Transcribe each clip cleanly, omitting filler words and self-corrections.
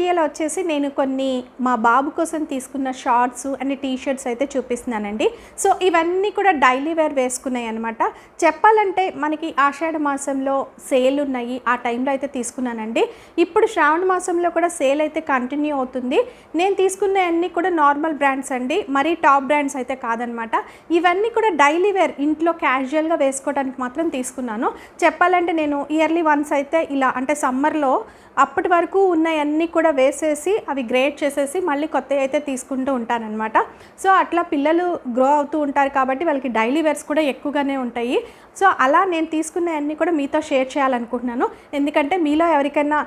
వీడియోలో వచ్చేసి నేను కొన్ని మా బాబు కోసం తీసుకున్న షార్ట్స్ అండ్ టీ షర్ట్స్ అయితే చూపిస్తున్నానండి. సో ఇవన్నీ కూడా డైలీ వేర్ వేసుకున్నాయి అనమాట. చెప్పాలంటే మనకి ఆషాఢ మాసంలో సేల్ ఉన్నాయి, ఆ టైంలో అయితే తీసుకున్నానండి. ఇప్పుడు శ్రావణ మాసంలో కూడా సేల్ అయితే కంటిన్యూ అవుతుంది. నేను తీసుకున్న అన్నీ కూడా నార్మల్ బ్రాండ్స్ అండి, మరీ టాప్ బ్రాండ్స్ అయితే కాదనమాట. ఇవన్నీ కూడా డైలీ వేర్ ఇంట్లో క్యాజువల్గా వేసుకోవడానికి మాత్రం తీసుకున్నాను. చెప్పాలంటే నేను ఇయర్లీ వన్స్ అయితే ఇలా అంటే సమ్మర్లో అప్పటి వరకు ఉన్నాయన్నీ కూడా వేసేసి అవి గ్రేడ్ చేసేసి మళ్ళీ కొత్తవి అయితే తీసుకుంటూ ఉంటానన్నమాట. సో అట్లా పిల్లలు గ్రో అవుతూ ఉంటారు కాబట్టి వాళ్ళకి డైలీ వేర్స్ కూడా ఎక్కువగానే ఉంటాయి. సో అలా నేను తీసుకున్నవన్నీ కూడా మీతో షేర్ చేయాలనుకుంటున్నాను. ఎందుకంటే మీలో ఎవరికైనా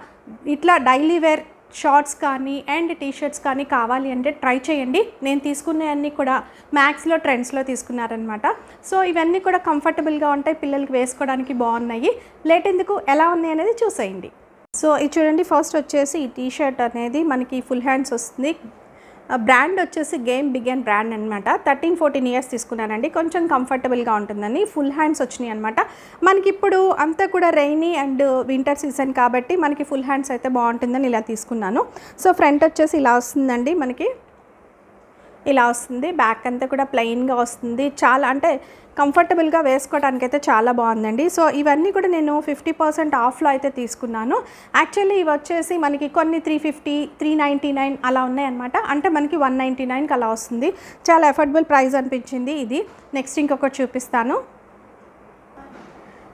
ఇట్లా డైలీ వేర్ షార్ట్స్ కానీ అండ్ టీ షర్ట్స్ కానీ కావాలి అంటే ట్రై చేయండి. నేను తీసుకున్నవన్నీ కూడా మ్యాక్స్లో ట్రెండ్స్లో తీసుకున్నారనమాట. సో ఇవన్నీ కూడా కంఫర్టబుల్గా ఉంటాయి, పిల్లలకి వేసుకోవడానికి బాగున్నాయి. లేట్ ఎందుకు, ఎలా ఉన్నాయి అనేది చూసేయండి. సో ఇది చూడండి, ఫస్ట్ వచ్చేసి ఈ టీ షర్ట్ అనేది మనకి ఫుల్ హ్యాండ్స్ వస్తుంది. బ్రాండ్ వచ్చేసి గేమ్ బిగన్ బ్రాండ్ అనమాట. 13-14 ఇయర్స్ తీసుకున్నానండి, కొంచెం కంఫర్టబుల్గా ఉంటుందని. ఫుల్ హ్యాండ్స్ వచ్చినాయి అనమాట. మనకి ఇప్పుడు అంతా కూడా రైనీ అండ్ వింటర్ సీజన్ కాబట్టి మనకి ఫుల్ హ్యాండ్స్ అయితే బాగుంటుందని ఇలా తీసుకున్నాను. సో ఫ్రంట్ వచ్చేసి ఇలా వస్తుందండి, మనకి ఇలా వస్తుంది. బ్యాక్ అంతా కూడా ప్లెయిన్గా వస్తుంది. చాలా అంటే కంఫర్టబుల్గా వేసుకోవడానికి అయితే చాలా బాగుందండి. సో ఇవన్నీ కూడా నేను 50% ఆఫ్లో అయితే తీసుకున్నాను. యాక్చువల్లీ ఇవి వచ్చేసి మనకి కొన్ని 350, 399 అలా ఉన్నాయన్నమాట. అంటే మనకి 199కి అలా వస్తుంది. చాలా అఫోర్డబుల్ ప్రైస్ అనిపించింది ఇది. నెక్స్ట్ ఇంకొకటి చూపిస్తాను.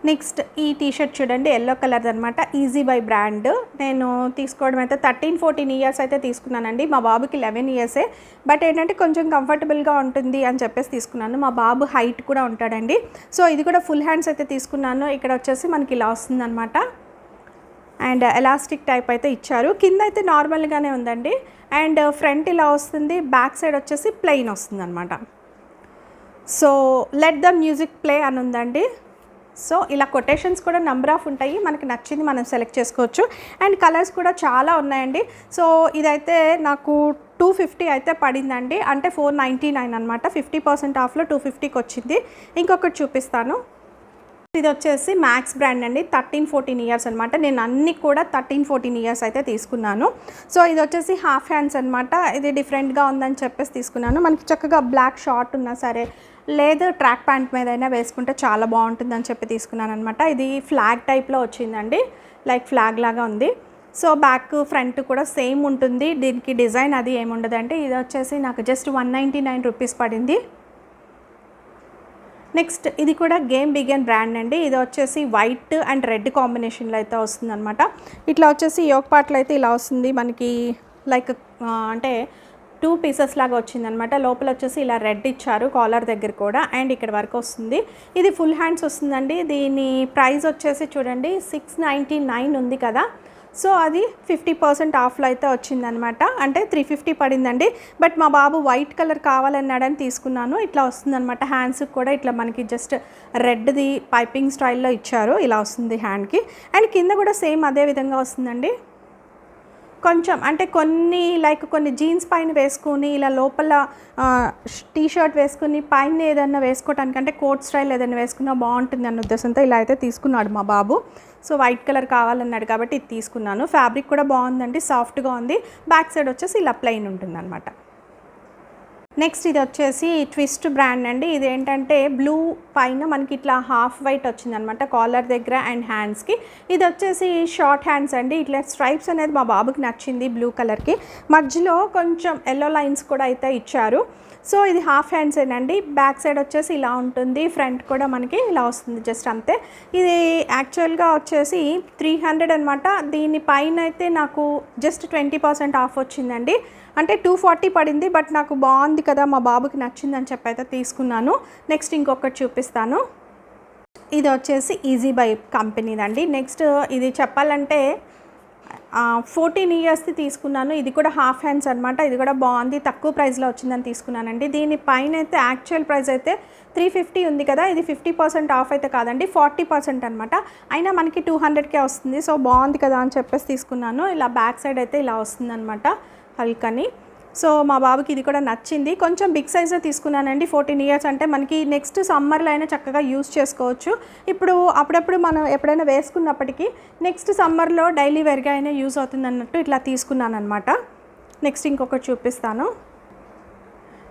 నెక్స్ట్ ఈ టీషర్ట్ చూడండి, ఎల్లో కలర్ అనమాట. Easy by brand. నేను తీసుకోవడం అయితే 13-14 ఇయర్స్ అయితే తీసుకున్నానండి. మా బాబుకి 11 ఇయర్సే. బట్ ఏంటంటే కొంచెం కంఫర్టబుల్గా ఉంటుంది అని చెప్పేసి తీసుకున్నాను. మా బాబు హైట్ కూడా ఉంటాడండి. సో ఇది కూడా ఫుల్ హ్యాండ్స్ అయితే తీసుకున్నాను. ఇక్కడ వచ్చేసి మనకి ఇలా వస్తుంది అనమాట. అండ్ ఎలాస్టిక్ టైప్ అయితే ఇచ్చారు. కింద అయితే నార్మల్గానే ఉందండి. అండ్ ఫ్రంట్ ఇలా వస్తుంది, బ్యాక్ సైడ్ వచ్చేసి ప్లెయిన్ వస్తుంది అనమాట. So let the music play అని ఉందండి. సో ఇలా కొటేషన్స్ కూడా నెంబర్ ఆఫ్ ఉంటాయి, మనకి నచ్చింది మనం సెలెక్ట్ చేసుకోవచ్చు. అండ్ కలర్స్ కూడా చాలా ఉన్నాయండి. సో ఇదైతే నాకు 250 అయితే పడిందండి, అంటే 499 అనమాట. 50% ఆఫ్లో 250కి వచ్చింది. ఇంకొకటి చూపిస్తాను. ఇది వచ్చేసి మ్యాక్స్ బ్రాండ్ అండి. 13-14 ఇయర్స్ అనమాట. నేను అన్నీ కూడా 13-14 ఇయర్స్ అయితే తీసుకున్నాను. సో ఇది వచ్చేసి హాఫ్ హ్యాండ్స్ అనమాట. ఇది డిఫరెంట్గా ఉందని చెప్పేసి తీసుకున్నాను. మనకి చక్కగా బ్లాక్ షార్ట్ ఉన్నా సరే, లేదు ట్రాక్ ప్యాంట్ మీద అయినా వేసుకుంటే చాలా బాగుంటుందని చెప్పి తీసుకున్నాను అనమాట. ఇది ఫ్లాగ్ టైప్లో వచ్చిందండి, లైక్ ఫ్లాగ్ లాగా ఉంది. సో బ్యాక్ ఫ్రంట్ కూడా సేమ్ ఉంటుంది. దీనికి డిజైన్ అది ఏముండదండి. ఇది వచ్చేసి నాకు జస్ట్ 199 రూపీస్ పడింది. నెక్స్ట్ ఇది కూడా గేమ్ బిగన్ బ్రాండ్ అండి. ఇది వచ్చేసి వైట్ అండ్ రెడ్ కాంబినేషన్లో అయితే వస్తుంది అనమాట. ఇట్లా వచ్చేసి యోక్ పార్ట్లో అయితే ఇలా వస్తుంది మనకి, లైక్ అంటే 2 పీసెస్ లాగా వచ్చిందనమాట. లోపల వచ్చేసి ఇలా రెడ్ ఇచ్చారు కాలర్ దగ్గర కూడా, అండ్ ఇక్కడ వరకు వస్తుంది. ఇది ఫుల్ హ్యాండ్స్ వస్తుందండి. దీని ప్రైస్ వచ్చేసి చూడండి 699 ఉంది కదా. సో అది 50% ఆఫ్లో అయితే వచ్చిందనమాట. అంటే 350 పడిందండి. బట్ మా బాబు వైట్ కలర్ కావాలన్నాడని తీసుకున్నాను. ఇట్లా వస్తుందన్నమాట. హ్యాండ్స్కి కూడా ఇట్లా మనకి జస్ట్ రెడ్ది పైపింగ్ స్టైల్లో ఇచ్చారు. ఇలా వస్తుంది హ్యాండ్కి. అండ్ కింద కూడా సేమ్ అదే విధంగా వస్తుందండి. కొంచెం అంటే కొన్ని జీన్స్ పైన వేసుకుని ఇలా లోపల టీ షర్ట్ వేసుకుని పైన ఏదన్నా వేసుకోవటానికి, అంటే కోట్ స్టైల్ ఏదైనా వేసుకున్నా బాగుంటుంది అన్న ఉద్దేశంతో ఇలా అయితే తీసుకున్నాడు మా బాబు. సో వైట్ కలర్ కావాలన్నాడు కాబట్టి ఇది తీసుకున్నాను. ఫ్యాబ్రిక్ కూడా బాగుందండి, సాఫ్ట్గా ఉంది. బ్యాక్ సైడ్ వచ్చేసి ఇలా ప్లెయిన్ ఉంటుంది అనమాట. నెక్స్ట్ ఇది వచ్చేసి ట్విస్ట్ బ్రాండ్ అండి. ఇది ఏంటంటే బ్లూ పైన మనకి ఇట్లా హాఫ్ వైట్ వచ్చిందనమాట కాలర్ దగ్గర అండ్ హ్యాండ్స్కి. ఇది వచ్చేసి షార్ట్ హ్యాండ్స్ అండి. ఇట్లా స్ట్రైప్స్ అనేది మా బాబుకి నచ్చింది బ్లూ కలర్కి. మధ్యలో కొంచెం ఎల్లో లైన్స్ కూడా అయితే ఇచ్చారు. సో ఇది హాఫ్ హ్యాండ్స్ ఏనండి. బ్యాక్ సైడ్ వచ్చేసి ఇలా ఉంటుంది, ఫ్రంట్ కూడా మనకి ఇలా వస్తుంది, జస్ట్ అంతే. ఇది యాక్చువల్గా వచ్చేసి 300 అనమాట. దీని పైన అయితే నాకు జస్ట్ 20% ఆఫ్ వచ్చిందండి. అంటే 240 పడింది. బట్ నాకు బాగుంది కదా, మా బాబుకి నచ్చిందని చెప్పి అయితే తీసుకున్నాను. నెక్స్ట్ ఇంకొకటి చూపిస్తాను. ఇది వచ్చేసి ఈజీ బై కంపెనీదండి. నెక్స్ట్ ఇది చెప్పాలంటే 14 ఇయర్స్ది తీసుకున్నాను. ఇది కూడా హాఫ్ హ్యాండ్స్ అనమాట. ఇది కూడా బాగుంది, తక్కువ ప్రైస్లో వచ్చిందని తీసుకున్నానండి. దీని పైన అయితే యాక్చువల్ ప్రైస్ అయితే 350 ఉంది కదా. ఇది 50% ఆఫ్ అయితే కాదండి, 40% అనమాట. అయినా మనకి 200కే వస్తుంది. సో బాగుంది కదా అని చెప్పేసి తీసుకున్నాను. ఇలా బ్యాక్ సైడ్ అయితే ఇలా వస్తుంది అనమాట హల్కని. సో మా బాబుకి ఇది కూడా నచ్చింది. కొంచెం బిగ్ సైజే తీసుకున్నానండి. 14 ఇయర్స్ అంటే మనకి నెక్స్ట్ సమ్మర్లో అయినా చక్కగా యూస్ చేసుకోవచ్చు. ఇప్పుడు అప్పుడప్పుడు మనం ఎప్పుడైనా వేసుకున్నప్పటికీ నెక్స్ట్ సమ్మర్లో డైలీ వేర్గా అయినా యూజ్ అవుతుంది అన్నట్టు ఇట్లా తీసుకున్నాను అనమాట. నెక్స్ట్ ఇంకొకటి చూపిస్తాను.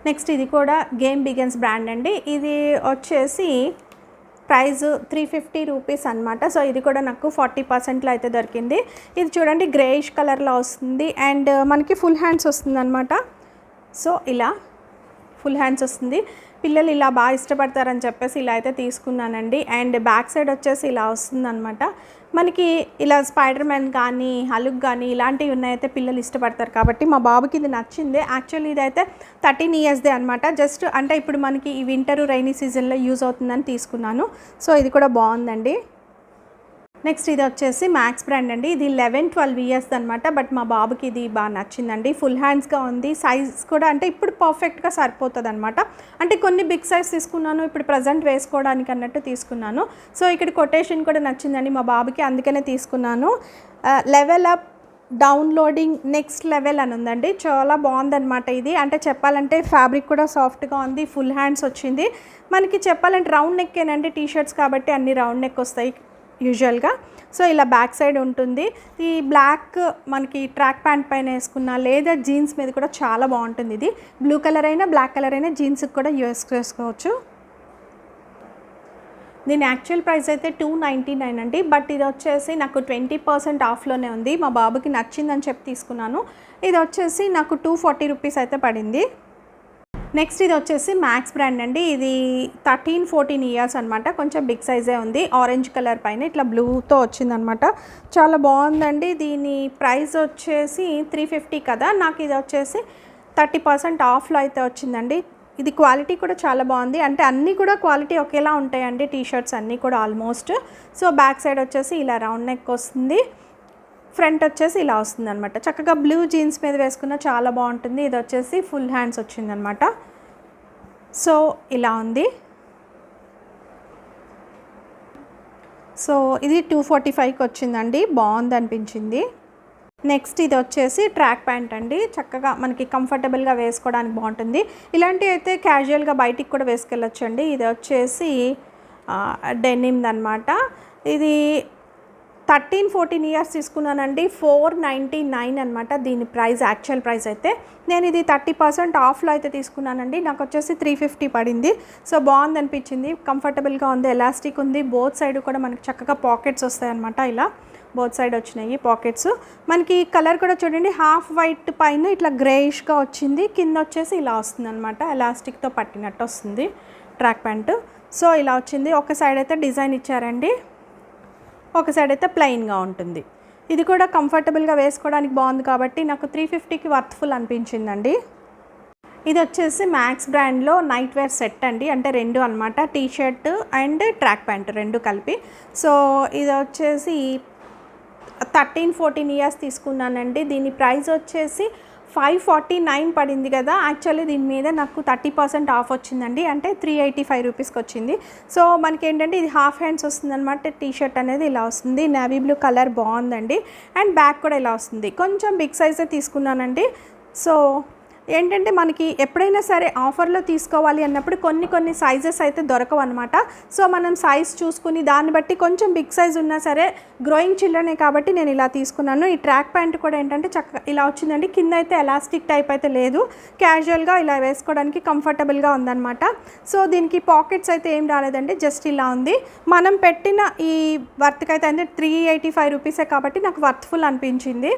నెక్స్ట్ ఇది కూడా గేమ్ బిగన్స్ బ్రాండ్ అండి. ఇది వచ్చేసి ప్రైస్ 350 రూపీస్ అనమాట. సో ఇది కూడా నాకు 40%లో అయితే దొరికింది. ఇది చూడండి గ్రేయిష్ కలర్లో వస్తుంది అండ్ మనకి ఫుల్ హ్యాండ్స్ వస్తుంది అనమాట. సో ఇలా ఫుల్ హ్యాండ్స్ వస్తుంది. పిల్లలు ఇలా బాగా ఇష్టపడతారని చెప్పేసి ఇలా అయితే తీసుకున్నానండి. అండ్ బ్యాక్ సైడ్ వచ్చేసి ఇలా వస్తుంది అనమాట. మనకి ఇలా స్పైడర్ మ్యాన్ కానీ హలుక్ కానీ ఇలాంటివి ఉన్నాయితే పిల్లలు ఇష్టపడతారు కాబట్టి మా బాబుకి ఇది నచ్చింది. యాక్చువల్లీ ఇదైతే 13 ఇయర్స్దే అనమాట. జస్ట్ అంటే ఇప్పుడు మనకి ఈ వింటర్ రైనీ సీజన్లో యూజ్ అవుతుందని తీసుకున్నాను. సో ఇది కూడా బాగుందండి. నెక్స్ట్ ఇది వచ్చేసి మ్యాక్స్ బ్రాండ్ అండి. ఇది 11-12 ఇయర్స్ అనమాట. బట్ మా బాబుకి ఇది బాగా నచ్చిందండి. ఫుల్ హ్యాండ్స్గా ఉంది. సైజ్ కూడా అంటే ఇప్పుడు పర్ఫెక్ట్గా సరిపోతుంది అనమాట. అంటే కొన్ని బిగ్ సైజ్ తీసుకున్నాను, ఇప్పుడు ప్రజెంట్ వేసుకోవడానికి అన్నట్టు తీసుకున్నాను. సో ఇక్కడ కొటేషన్ కూడా నచ్చిందండి మా బాబుకి, అందుకనే తీసుకున్నాను. Level up downloading next level అని ఉందండి. చాలా బాగుందన్నమాట ఇది. అంటే చెప్పాలంటే ఫ్యాబ్రిక్ కూడా సాఫ్ట్గా ఉంది. ఫుల్ హ్యాండ్స్ వచ్చింది. మనకి చెప్పాలంటే రౌండ్ నెక్కేనండి. టీషర్ట్స్ కాబట్టి అన్ని రౌండ్ నెక్ వస్తాయి యూజువల్గా. సో ఇలా బ్యాక్ సైడ్ ఉంటుంది. ఈ బ్లాక్ మనకి ట్రాక్ ప్యాంట్ పైన వేసుకున్న లేదా జీన్స్ మీద కూడా చాలా బాగుంటుంది. ఇది బ్లూ కలర్ అయినా బ్లాక్ కలర్ అయినా జీన్స్కి కూడా యూస్ చేసుకోవచ్చు. దీని యాక్చువల్ ప్రైస్ అయితే 299 అండి. బట్ ఇది వచ్చేసి నాకు 20% ఆఫ్లోనే ఉంది. మా బాబుకి నచ్చిందని చెప్పి తీసుకున్నాను. ఇది వచ్చేసి నాకు 240 రూపీస్ అయితే పడింది. నెక్స్ట్ ఇది వచ్చేసి మ్యాక్స్ బ్రాండ్ అండి. ఇది 13-14 ఇయర్స్ అనమాట. కొంచెం బిగ్ సైజే ఉంది. ఆరెంజ్ కలర్ పైన ఇట్లా బ్లూతో వచ్చిందనమాట. చాలా బాగుందండి. దీని ప్రైస్ వచ్చేసి 350 కదా, నాకు ఇది వచ్చేసి 30% ఆఫ్లో అయితే వచ్చిందండి. ఇది క్వాలిటీ కూడా చాలా బాగుంది. అంటే అన్నీ కూడా క్వాలిటీ ఒకేలా ఉంటాయండి టీషర్ట్స్ అన్నీ కూడా ఆల్మోస్ట్. సో బ్యాక్ సైడ్ వచ్చేసి ఇలా రౌండ్ నెక్ వస్తుంది. ఫ్రంట్ వచ్చేసి ఇలా వస్తుంది అనమాట. చక్కగా బ్లూ జీన్స్ మీద వేసుకున్న చాలా బాగుంటుంది. ఇది వచ్చేసి ఫుల్ హ్యాండ్స్ వచ్చిందనమాట. సో ఇలా ఉంది. సో ఇది 245కి వచ్చిందండి. బాగుంది అనిపించింది. నెక్స్ట్ ఇది వచ్చేసి ట్రాక్ ప్యాంట్ అండి. చక్కగా మనకి కంఫర్టబుల్గా వేసుకోవడానికి బాగుంటుంది. ఇలాంటివి అయితే క్యాజువల్గా బయటికి కూడా వేసుకెళ్ళొచ్చండి. ఇది వచ్చేసి డెనిమ్ది అనమాట. ఇది 13-14 ఇయర్స్ తీసుకున్నానండి. 499 అనమాట దీని ప్రైస్, యాక్చువల్ ప్రైస్ అయితే. నేను ఇది 30% ఆఫ్లో అయితే తీసుకున్నానండి. నాకు వచ్చేసి 350 పడింది. సో బాగుంది అనిపించింది. కంఫర్టబుల్గా ఉంది, ఎలాస్టిక్ ఉంది. బోత్ సైడ్ కూడా మనకి చక్కగా పాకెట్స్ వస్తాయన్నమాట. ఇలా బోత్ సైడ్ వచ్చినాయి పాకెట్స్. మనకి కలర్ కూడా చూడండి హాఫ్ వైట్ పైన ఇట్లా గ్రేయిష్గా వచ్చింది. కింద వచ్చేసి ఇలా వస్తుంది అనమాట. ఎలాస్టిక్తో పట్టినట్టు వస్తుంది ట్రాక్ ప్యాంటు. సో ఇలా వచ్చింది. ఒక సైడ్ అయితే డిజైన్ ఇచ్చారండి, ఒక సైడ్ అయితే ప్లెయిన్గా ఉంటుంది. ఇది కూడా కంఫర్టబుల్గా వేసుకోవడానికి బాగుంది కాబట్టి నాకు 350కి వర్త్ఫుల్ అనిపించిందండి. ఇది వచ్చేసి మ్యాక్స్ బ్రాండ్లో నైట్ వేర్ సెట్ అండి. అంటే రెండు అనమాట, T shirt and track pant రెండు కలిపి. సో ఇది వచ్చేసి 13-14 ఇయర్స్ తీసుకున్నానండి. దీని ప్రైస్ వచ్చేసి 549 పడింది కదా. యాక్చువల్లీ దీని మీద నాకు 30% ఆఫ్ వచ్చిందండి. అంటే 385 రూపీస్కి వచ్చింది. సో మనకి ఏంటంటే ఇది హాఫ్ హ్యాండ్స్ వస్తుంది అనమాట. టీ షర్ట్ అనేది ఇలా వస్తుంది. నేవీ బ్లూ కలర్ బాగుందండి. అండ్ బ్యాక్ కూడా ఇలా వస్తుంది. కొంచెం బిగ్ సైజే తీసుకున్నానండి. సో ఏంటంటే మనకి ఎప్పుడైనా సరే ఆఫర్లో తీసుకోవాలి అన్నప్పుడు కొన్ని సైజెస్ అయితే దొరకవు అనమాట. సో మనం సైజ్ చూసుకుని దాన్ని బట్టి కొంచెం బిగ్ సైజ్ ఉన్నా సరే, గ్రోయింగ్ చిల్డ్రనే కాబట్టి నేను ఇలా తీసుకున్నాను. ఈ ట్రాక్ ప్యాంట్ కూడా ఏంటంటే చక్కగా ఇలా వచ్చిందండి. కింద అయితే ఎలాస్టిక్ టైప్ అయితే లేదు, క్యాజువల్గా ఇలా వేసుకోవడానికి కంఫర్టబుల్గా ఉందన్నమాట. సో దీనికి పాకెట్స్ అయితే ఏం రాలేదండి, జస్ట్ ఇలా ఉంది. మనం పెట్టిన ఈ వర్త్కి అయితే అంటే 385 రూపీసే కాబట్టి నాకు వర్త్ఫుల్ అనిపించింది.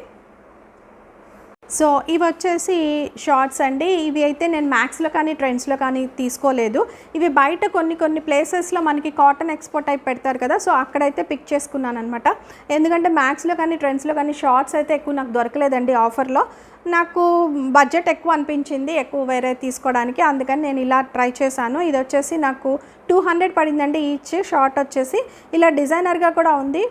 సో ఇవి వచ్చేసి షార్ట్స్ అండి. ఇవి అయితే నేను మ్యాక్స్లో కానీ ట్రెండ్స్లో కానీ తీసుకోలేదు. ఇవి బయట కొన్ని ప్లేసెస్లో మనకి కాటన్ ఎక్స్పోర్ట్ టైప్ పెడతారు కదా, సో అక్కడైతే పిక్ చేసుకున్నాను అనమాట. ఎందుకంటే మ్యాక్స్లో కానీ ట్రెండ్స్లో కానీ షార్ట్స్ అయితే ఎక్కువ నాకు దొరకలేదండి ఆఫర్లో. నాకు బడ్జెట్ ఎక్కువ అనిపించింది ఎక్కువ వేరే తీసుకోవడానికి, అందుకని నేను ఇలా ట్రై చేశాను. ఇది వచ్చేసి నాకు 200 పడిందండి ఈచ్. షార్ట్ వచ్చేసి ఇలా డిజైనర్గా కూడా ఉంది,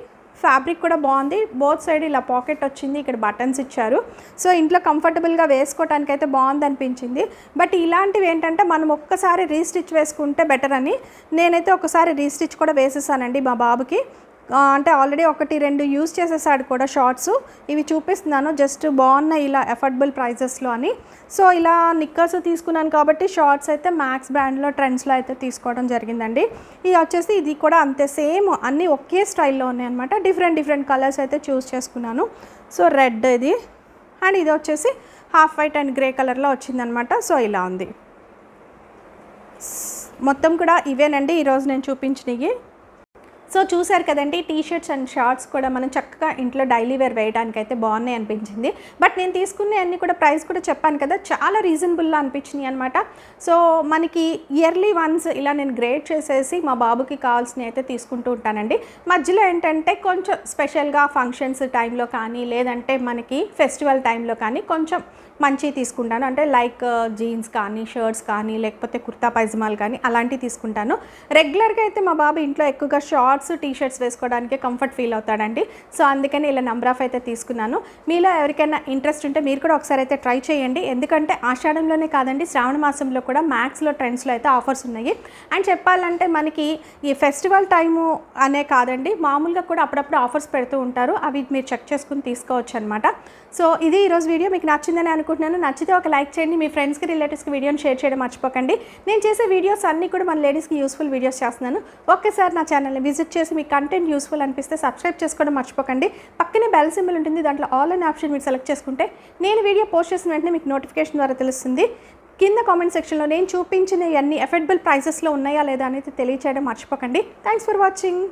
ఫ్యాబ్రిక్ కూడా బాగుంది. బోత్ సైడ్ ఇలా పాకెట్ వచ్చింది, ఇక్కడ బటన్స్ ఇచ్చారు. సో ఇంట్లో కంఫర్టబుల్గా వేసుకోవడానికి అయితే బాగుంది అనిపించింది. బట్ ఇలాంటివి ఏంటంటే మనం ఒక్కసారి రీస్టిచ్ వేసుకుంటే బెటర్ అని నేనైతే ఒకసారి రీస్టిచ్ కూడా వేసేసానండి మా బాబుకి. అంటే ఆల్రెడీ 1-2 యూస్ చేసేసాడు కూడా షార్ట్స్. ఇవి చూపిస్తున్నాను జస్ట్ బాగున్నాయి ఇలా అఫోర్డబుల్ ప్రైజెస్లో అని. సో ఇలా నిక్కర్స్ తీసుకున్నాను కాబట్టి షార్ట్స్ అయితే మ్యాక్స్ బ్రాండ్లో ట్రెండ్స్లో అయితే తీసుకోవడం జరిగిందండి. ఇది వచ్చేసి ఇది కూడా అంతే సేమ్ అన్నీ ఒకే స్టైల్లో ఉన్నాయన్నమాట. డిఫరెంట్ కలర్స్ అయితే చూస్ చేసుకున్నాను. సో రెడ్ ఇది అండ్ ఇది వచ్చేసి హాఫ్ వైట్ అండ్ గ్రే కలర్లో వచ్చిందనమాట. సో ఇలా ఉంది. మొత్తం కూడా ఇవేనండి ఈరోజు నేను చూపించినవి. సో చూసారు కదండి, టీ షర్ట్స్ అండ్ షార్ట్స్ కూడా మనం చక్కగా ఇంట్లో డైలీ వేర్ వేయడానికి అయితే బాగున్నాయి అనిపించింది. బట్ నేను తీసుకునే అన్నీ కూడా ప్రైస్ కూడా చెప్పాను కదా, చాలా రీజనబుల్గా అనిపించినాయి అనమాట. సో మనకి ఇయర్లీ వన్స్ ఇలా నేను గ్రేడ్ చేసేసి మా బాబుకి కావాల్సినవి అయితే తీసుకుంటూ ఉంటానండి. మధ్యలో ఏంటంటే కొంచెం స్పెషల్గా ఫంక్షన్స్ టైంలో కానీ లేదంటే మనకి ఫెస్టివల్ టైంలో కానీ కొంచెం మంచి తీసుకుంటాను. అంటే లైక్ జీన్స్ కానీ షర్ట్స్ కానీ లేకపోతే కుర్తా పైజమాలు కానీ అలాంటివి తీసుకుంటాను. రెగ్యులర్గా అయితే మా బాబు ఇంట్లో ఎక్కువగా షార్ట్స్ టీ షర్ట్స్ వేసుకోవడానికి కంఫర్ట్ ఫీల్ అవుతాడండి. సో అందుకని ఇలా నెంబర్ ఆఫ్ అయితే తీసుకున్నాను. మీలో ఎవరికైనా ఇంట్రెస్ట్ ఉంటే మీరు కూడా ఒకసారి అయితే ట్రై చేయండి. ఎందుకంటే ఆషాఢంలోనే కాదండి, శ్రావణ మాసంలో కూడా మ్యాక్స్లో ట్రెండ్స్లో అయితే ఆఫర్స్ ఉన్నాయి. అండ్ చెప్పాలంటే మనకి ఈ ఫెస్టివల్ టైము అనే కాదండి, మామూలుగా కూడా అప్పుడప్పుడు ఆఫర్స్ పెడుతూ ఉంటారు. అవి మీరు చెక్ చేసుకుని తీసుకోవచ్చు అనమాట. సో ఇది ఈరోజు వీడియో మీకు నచ్చిందని అనుకుంటున్నాను. నచ్చితే ఒక లైక్ చేయండి, మీ ఫ్రెండ్స్కి రిలేటివ్స్కి వీడియోని షేర్ చేయడం మర్చిపోకండి. నేను చేసే వీడియోస్ అన్నీ కూడా మన లేడీస్కి యూస్ఫుల్ వీడియోస్ చేస్తున్నాను. ఒక్కసారి నా ఛానల్ని విజిట్ చేసి మీ కంటెంట్ యూస్ఫుల్ అనిపిస్తే సబ్స్క్రైబ్ చేసుకోవడం మర్చిపోకండి. పక్కనే బెల్ సింబల్ ఉంటుంది, దాంట్లో ఆల్ అనే ఆప్షన్ మీరు సెలెక్ట్ చేసుకుంటే నేను వీడియో పోస్ట్ చేసిన వెంటనే మీకు నోటిఫికేషన్ ద్వారా తెలుస్తుంది. కింద కామెంట్ సెక్షన్లో నేను చూపించిన అన్ని అఫోర్డబుల్ ప్రైసెస్లో ఉన్నాయా లేదా అనేది తెలియచేయడం మర్చిపోకండి. Thanks for watching.